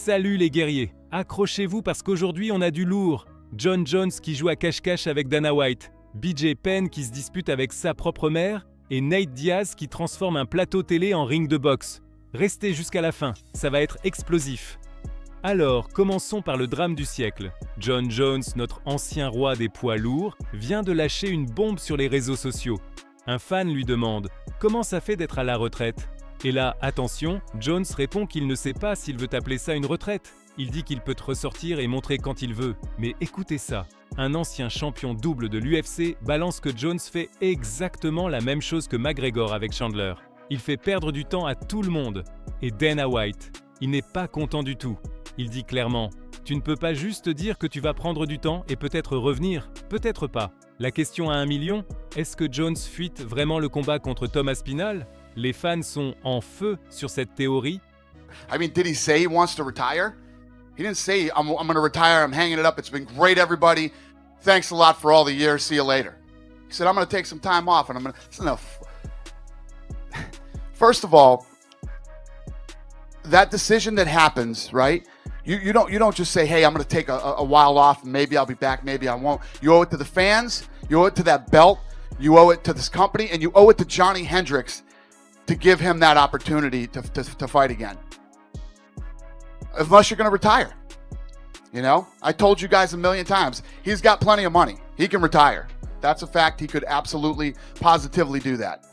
Salut les guerriers, accrochez-vous parce qu'aujourd'hui on a du lourd. John Jones qui joue à cache-cache avec Dana White, BJ Penn qui se dispute avec sa propre mère et Nate Diaz qui transforme un plateau télé en ring de boxe. Restez jusqu'à la fin, ça va être explosif. Alors, commençons par le drame du siècle. John Jones, notre ancien roi des poids lourds, vient de lâcher une bombe sur les réseaux sociaux. Un fan lui demande « Comment ça fait d'être à la retraite ?» Et là, attention, Jones répond qu'il ne sait pas s'il veut appeler ça une retraite. Il dit qu'il peut te ressortir et montrer quand il veut. Mais écoutez ça, un ancien champion double de l'UFC balance que Jones fait exactement la même chose que McGregor avec Chandler. Il fait perdre du temps à tout le monde. Et Dana White, il n'est pas content du tout. Il dit clairement « Tu ne peux pas juste dire que tu vas prendre du temps et peut-être revenir, peut-être pas. » La question à 1 million, est-ce que Jones fuite vraiment le combat contre Thomas Spinal? Les fans sont en feu sur cette théorie. I mean, did he say he wants to retire? He didn't say, I'm going to retire, I'm hanging it up, it's been great, everybody. Thanks a lot for all the years, see you later. He said, I'm going to take some time off, and I'm going to... No. First of all, that decision that happens, right? You don't just say, hey, I'm going to take a while off, and maybe I'll be back, maybe I won't. You owe it to the fans, you owe it to that belt, you owe it to this company, and you owe it to Johnny Hendricks to give him that opportunity to fight again. Unless you're going to retire. You know, I told you guys a million times, he's got plenty of money. He can retire. That's a fact. He could absolutely, positively do that.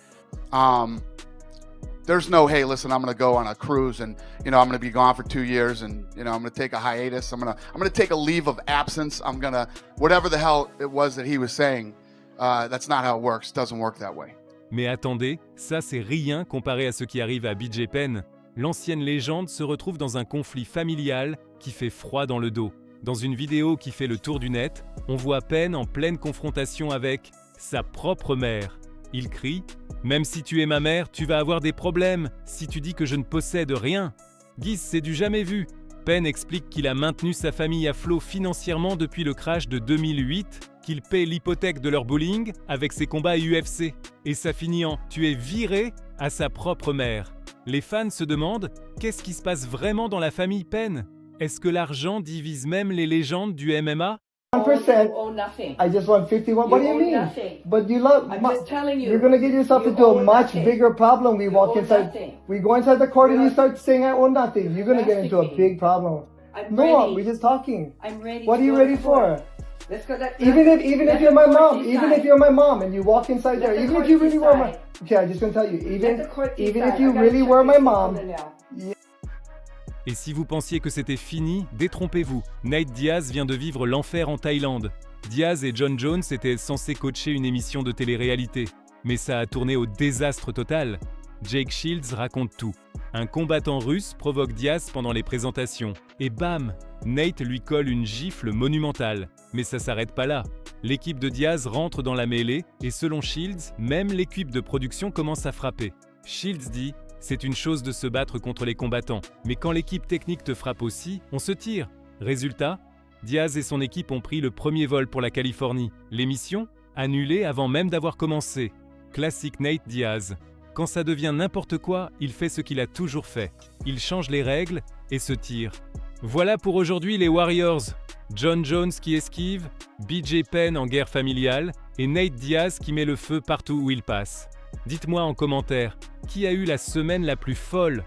There's no, hey, listen, I'm going to go on a cruise and, I'm going to be gone for 2 years and, I'm going to take a hiatus. I'm going to take a leave of absence. I'm going to, whatever the hell it was that he was saying, that's not how it works. It doesn't work that way. Mais attendez, ça c'est rien comparé à ce qui arrive à BJ Penn. L'ancienne légende se retrouve dans un conflit familial qui fait froid dans le dos. Dans une vidéo qui fait le tour du net, on voit Penn en pleine confrontation avec sa propre mère. Il crie « Même si tu es ma mère, tu vas avoir des problèmes si tu dis que je ne possède rien. » Guise, c'est du jamais vu. Penn explique qu'il a maintenu sa famille à flot financièrement depuis le crash de 2008, qu'il paie l'hypothèque de leur bowling avec ses combats UFC. Et ça finit en « tu es viré » à sa propre mère. Les fans se demandent « qu'est-ce qui se passe vraiment dans la famille Penn? Est-ce que l'argent divise même les légendes du MMA ?» 1%. Own nothing. I just want 51. What do you own mean? nothing. But you love. I'm just telling you. You're gonna get yourself You into a own much nothing. bigger problem. We walk own inside. nothing. We go inside the court and you You're- start saying I own nothing. You're gonna get into a Drastically. big problem. I'm No, ready. we're just talking. I'm ready. What to are you go ready to court. for? Let's go. Even if you're my mom, even if you're my mom and you walk inside Let there, the even court if you really were my. decide. Okay, I'm just gonna tell you. Let the court Even decide. if you I gotta really check were my this mom. woman now. Et si vous pensiez que c'était fini, détrompez-vous. Nate Diaz vient de vivre l'enfer en Thaïlande. Diaz et John Jones étaient censés coacher une émission de télé-réalité. Mais ça a tourné au désastre total. Jake Shields raconte tout. Un combattant russe provoque Diaz pendant les présentations. Et bam, Nate lui colle une gifle monumentale. Mais ça s'arrête pas là. L'équipe de Diaz rentre dans la mêlée et selon Shields, même l'équipe de production commence à frapper. Shields dit « C'est une chose de se battre contre les combattants, mais quand l'équipe technique te frappe aussi, on se tire. » Résultat, Diaz et son équipe ont pris le premier vol pour la Californie. L'émission, annulée avant même d'avoir commencé. Classique Nate Diaz. Quand ça devient n'importe quoi, il fait ce qu'il a toujours fait. Il change les règles et se tire. Voilà pour aujourd'hui les Warriors. John Jones qui esquive, BJ Penn en guerre familiale et Nate Diaz qui met le feu partout où il passe. Dites-moi en commentaire, qui a eu la semaine la plus folle ?